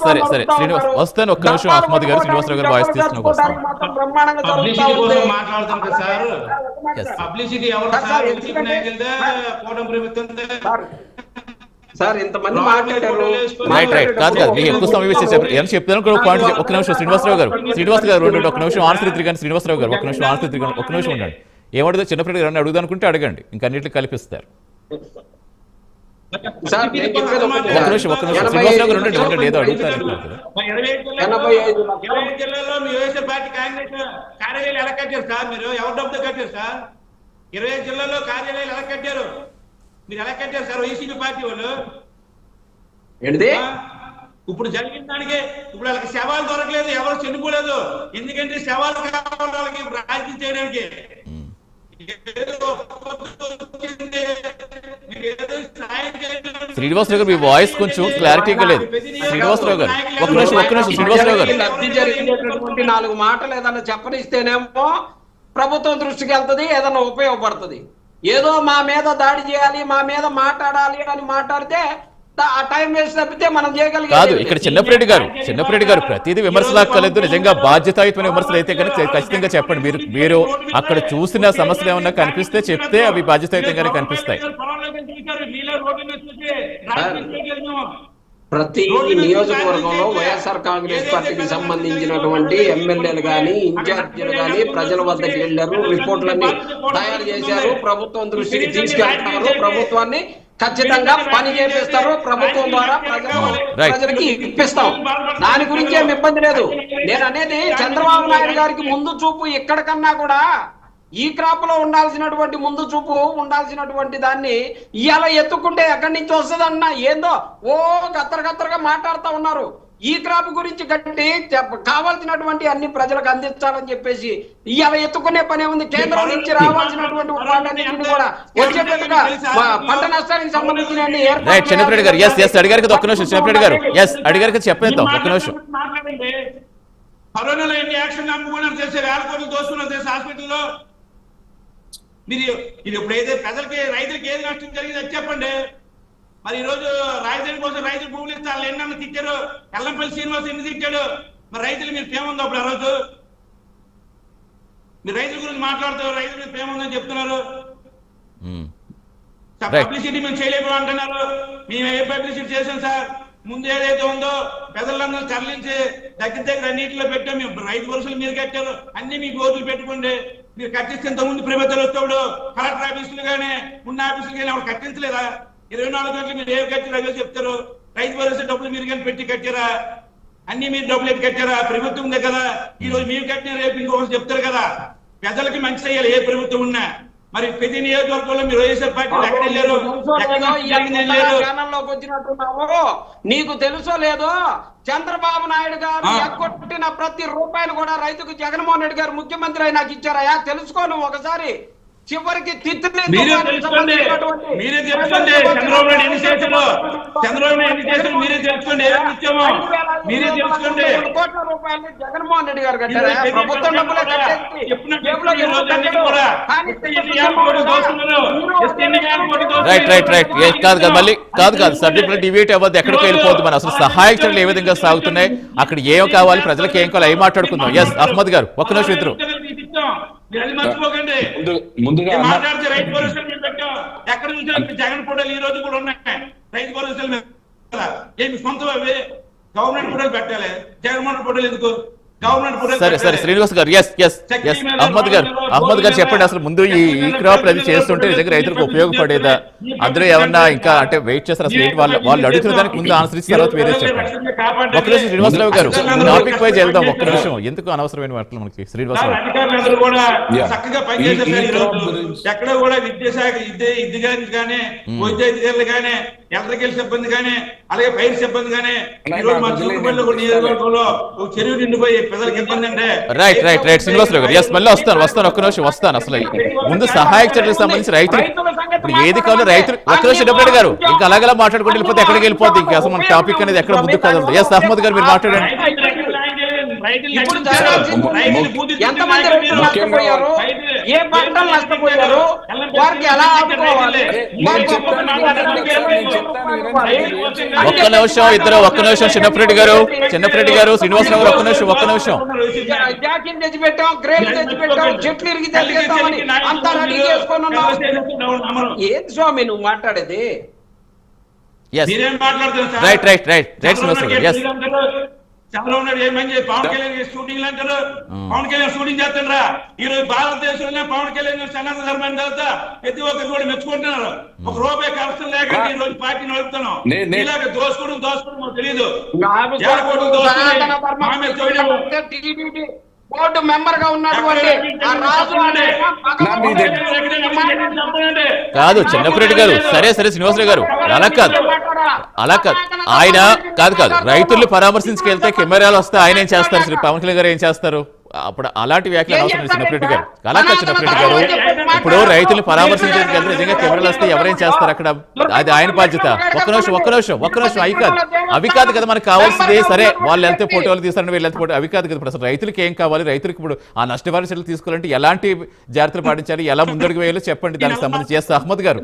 సరే సరే శ్రీనివాస్ వస్తాను ఒక్క నిమిషం. అహ్మద్ గారు శ్రీనివాసరావు గారు వాయిస్ తీసుకుని ఎక్కువ సమయం చెప్తాను. ఒక్క నిమిషం శ్రీనివాసరావు గారు ఒక్క నిమిషం ఆన్సర్ కానీ శ్రీనివాసరావు గారు ఒక్క నిమిషం ఆన్సర్ ఒక్క నిమిషం ఉండండి. ఏమడుగుతా చిన్నప్పుడు గారు అడుగుదా అనుకుంటే అడగండి, ఇంకా అన్నింటినీ కల్పిస్తారు. ఇప్పుడు జరిగిన దానికి ఇప్పుడు వాళ్ళకి శవాలు దొరకలేదు, ఎవరు చనిపోలేదు. ఎందుకంటే శవాలు కావాలి వాళ్ళకి రాజకీయం చేయడానికి. శ్రీనివాసరావు గారు మీ వాయిస్ కొంచెం క్లారిటీగా లేదు. శ్రీనివాసరావు గారు ఒక్క నిమిషం శ్రీనివాసరావు గారు లబ్ధి జరిగినటువంటి 4 మాటలు ఏదన్నా చెప్పనిస్తేనేమో ప్రభుత్వం దృష్టికి వెళ్తుంది, ఏదన్నా ఉపయోగపడుతుంది. ఏదో మా మీద దాడి చేయాలి, మా మీద మాట్లాడాలి అని మాట్లాడితే ఆ టైం వేస్ట్ తప్పితే మనం చేయగలిగే కాదు. ఇక్కడ చిన్నప్పరెడ్డి గారు ప్రతిదీ విమర్శలాక్కలేదు. నిజంగా బాధ్యతాయుతమైన విమర్శలు అయితే కనుక ఖచ్చితంగా చెప్పండి. మీరు అక్కడ చూసిన సమస్యలు ఏమన్నా కనిపిస్తే చెప్తే అవి బాధ్యతాయుతంగానే కనిపిస్తాయి. ప్రతి నియోజకవర్గంలో వైఎస్ఆర్ కాంగ్రెస్ పార్టీకి సంబంధించినటువంటి ఎమ్మెల్యేలు కానీ ఇన్ఛార్జీలు కానీ ప్రజల వద్దకు వెళ్ళారు, రిపోర్ట్లన్నీ తయారు చేశారు, ప్రభుత్వం దృష్టికి తీసుకెళ్తారు, ప్రభుత్వాన్ని ఖచ్చితంగా పని చేపిస్తారు, ప్రభుత్వం ద్వారా ప్రజలకి ఇప్పిస్తాం. దాని గురించి ఏమి ఇబ్బంది లేదు. నేను అనేది చంద్రబాబు నాయుడు గారికి ముందు చూపు ఎక్కడికన్నా కూడా ఈ క్రాప్ లో ఉండాల్సినటువంటి ముందు చూపు ఉండాల్సినటువంటి దాన్ని ఇవాళ ఎత్తుకుంటే ఎక్కడి నుంచి వస్తుందన్న ఏందో గత్తరగా మాట్లాడుతూ ఉన్నారు. ఈ క్రాప్ గురించి గట్టి కావాల్సినటువంటి అన్ని ప్రజలకు అందించాలని చెప్పేసి ఇవాళ ఎత్తుకునే పనే ఉంది. కేంద్రం నుంచి రావాల్సినటువంటి వాటన్నింటిని కూడా వచ్చేటట్టుగా పంట నష్టానికి సంబంధించిన చిన్నప్పరెడ్డి గారు అడిగారు ఒక్క నిమిషం. చిన్నప్పరెడ్డి గారు అడిగారు చెప్పేద్దాం ఒక్క నిమిషం. కరోనాలో ఎన్ని యాక్షన్ అమ్ముకున్నారు తెలిసే, 1000 కోట్లు దోసుకున్నారు తెలిసే హాస్పిటల్లో. మీరు ఇది ఇప్పుడైతే ప్రజలకి రైతులకి ఏది నష్టం జరిగింది అది చెప్పండి. మరి ఈ రోజు రాజధాని కోసం రైతులు భూములు ఇస్తే వాళ్ళు ఎన్నన్నా తిట్టారు, ఎల్లంపల్లి శ్రీనివాస్ ఎన్ని తిట్టాడు. మరి రైతులు మీరు ప్రేమ ఉందో అప్పుడు ఆ రోజు మీరు రైతుల గురించి మాట్లాడుతారు, రైతుల మీద ప్రేమ ఉందని చెప్తున్నారు. పబ్లిసిటీ మేము చేయలేము అంటున్నారు. మేము ఏ పబ్లిసిటీ చేసాం సార్? ముందు ఏదైతే ఉందో ప్రజలందరూ తరలించి దగ్గర అన్నింటిలో పెట్టాం. మేము రైతు వరుసలు మీరు కట్టారు, అన్ని మీకు గోతులు పెట్టుకోండి. మీరు కట్టిస్తే ఇంతకుముందు ప్రభుత్వాలు వచ్చాడు కలెక్టర్ ఆఫీసులు కానీ ఉన్న ఆఫీసులు కానీ అప్పుడు కట్టించలేదా? 24 గంటలు మీరు ఏమి కట్టారు అదే చెప్తారు. రైతు భరోసా డబ్బులు మీరు కానీ పెట్టి కట్టారా? అన్ని మీరు డబ్బులు ఎట్టి కట్టారా? ప్రభుత్వం ఉంది కదా, ఈ రోజు మీరు కట్టిన రేపు ఇంకొకరు చెప్తారు కదా. ప్రజలకి మంచి చేయాలి ఏ ప్రభుత్వం ఉన్నా. మరి ప్రతి నియోజకవర్గంలో మీరు వైఎస్ఆర్ పార్టీలు ఎక్కడ వెళ్ళారు? నీకు తెలుసో లేదో చంద్రబాబు నాయుడు గారు ఎగ్గొట్టిన ప్రతి రూపాయలు కూడా రైతుకు జగన్మోహన్ రెడ్డి గారు ముఖ్యమంత్రి అయి నాకు ఇచ్చారయా? తెలుసుకో నువ్వు ఒకసారి. చివరికి మీరే తెలుసుకోండి. చంద్రబాబు నాయుడు ఎన్ని చేశారు, మీరే తెలుసుకోండి. మీరే తెలుసుకోండి. కోట్ల రూపాయలు జగన్మోహన్ రెడ్డి గారు కట్టారా? ప్రభుత్వం డబ్బులే కాదు సబ్జెక్ట్ డిబేట్ అవ్వద్దు, ఎక్కడికి వెళ్ళిపోద్దు. మన అసలు సహాయక చర్యలు ఏ విధంగా సాగుతున్నాయి, అక్కడ ఏం కావాలి, ప్రజలకు ఏం కావాలి అవి మాట్లాడుకుందాం. అహ్మద్ గారు ఒక్క నిమిషం ఇద్దరు ముందుగా మాట్లాడితే రైతు భరోసాలు మేము పెట్టాం. ఎక్కడ నుంచి జగన్ ఫోటోలు ఈ రోజు కూడా ఉన్నాయి. రైతు భరోసాలు ఏమి సొంత గవర్నమెంట్ ఫోటోలు పెట్టాలి, జగన్మోహన్ ఫోటోలు ఎందుకు? సరే శ్రీనివాస్ గారు అహ్మద్ గారు చెప్పండి. అసలు ముందు ఈ క్రాప్ అది చేస్తుంటే నిజంగా రైతులకు ఉపయోగపడేదా? అందరూ ఏమన్నా ఇంకా అంటే వెయిట్ చేస్తారు? అసలు వాళ్ళు అడుగుతున్న దానికి ముందు ఆన్సర్ ఇచ్చిన తర్వాత వేరే చెప్పండి. ఒక్క నిమిషం శ్రీనివాసరావు గారు టాపిక్ వైజ్ వెళ్దాం. ఒక్క నిమిషం, ఎందుకు అనవసరమైన వాటిలో మనకి శ్రీనివాసరావు అధికారులందరూ కూడా చక్కగా పనిచేస్తారు. ఎక్కడ కూడా విద్యాశాఖ విద్యార్థి కానీ వైద్య అధికారులు కానీ ఎలక్ట్రికల్ సిబ్బంది కానీ అలాగే ఫైర్ సిబ్బంది కానీ ఈ రోజు మా చిన్నపల్లి నియోజకవర్గంలో ఒక చెరువు నిండిపోయి ప్రజలకు ఇబ్బంది అంటే రైట్ శ్రీనివాసరావు గారు మళ్ళీ వస్తాను ఒక్క నిమిషం వస్తాను. అసలు ముందు సహాయక చర్యలకు సంబంధించి రైతులు ఇప్పుడు ఏది కావాలో రైతులు ఒక్క నిమిషం డబ్బులు గారు ఇంకా అలాగలా మాట్లాడుకుంటూ వెళ్ళిపోతే ఎక్కడికి వెళ్ళిపోద్ది? ఇంకా అసలు మన టాపిక్ అనేది ఎక్కడ ముందుకు కదలదు. అహ్మద్ గారు మీరు మాట్లాడండి. ఏ పంటలు నష్టపోయారు, వారికి ఎలా ఆదుకోవాలి, ఒక్క నిమిషం ఇద్దరు, ఒక్క నిమిషం చిన్నప్పరెడ్డి గారు శ్రీనివాసరావు గారు ఒక్క నిమిషం జాకిని తెచ్చిపెట్టాం, గ్రేడ్ తెచ్చిపెట్టాం, చెట్లు ఇరిగి తెచ్చేస్తామని అంతా రెడీ చేసుకొని ఉన్నాం. ఏది స్వామి నువ్వు మాట్లాడేది? మీరేం మాట్లాడుతున్నారు సార్? రైట్ శ్రీనివాసరావు గారు, ఎస్. చంద్రబాబు నాయుడు ఏమని పవన్ కళ్యాణ్ షూటింగ్ అంటారు, పవన్ కళ్యాణ్ షూటింగ్ చేస్తుండ్రా. ఈ రోజు భారతదేశంలో పవన్ కళ్యాణ్ సనాతన ధర్మం తర్వాత ప్రతి ఒక్కరు కూడా మెచ్చుకుంటున్నారు. ఒక రూపాయి కష్టం లేక ఈ రోజు పార్టీ నడుపుతున్నాం. ఇలాగ దోసుకోవడం మాకు తెలియదు. బోర్డు మెంబర్ గా ఉన్నటువంటి కాదు చిన్నప్పరెడ్డి గారు, సరే శ్రీనివాసరావు గారు, అలా కాదు ఆయన కాదు రైతుల్ని పరామర్శించుకెళ్తే కెమెరాలు వస్తే ఆయన ఏం చేస్తారు, పవన్ కళ్యాణ్ గారు ఏం చేస్తారు? అప్పుడు అలాంటి వ్యాఖ్యలు అవసరం లేదు చిన్నప్పరెడ్డి గారు. అలా కాదు చిన్నప్పరెడ్డి గారు, ఇప్పుడు రైతుల్ని పరామర్శించడానికి వెళ్తే నిజంగా కెమెరాలు వస్తే ఎవరేం చేస్తారు అక్కడ? అది ఆయన బాధ్యత. ఒక్క నిమిషం అవి కాదు కదా మనకు కావాల్సింది. సరే వాళ్ళు వెళ్తే ఫోటోలు తీస్తారని వీళ్ళు వెళ్తే ఫోటో, అవి కాదు కదా. ఇప్పుడు అసలు రైతులకి ఏం కావాలి, రైతులకు ఇప్పుడు ఆ నష్టపరిచర్యలు తీసుకోవాలంటే ఎలాంటి జాగ్రత్తలు పాటించాలి, ఎలా ముందడుగు వేయాలో చెప్పండి. దానికి సంబంధించి అహ్మద్ గారు.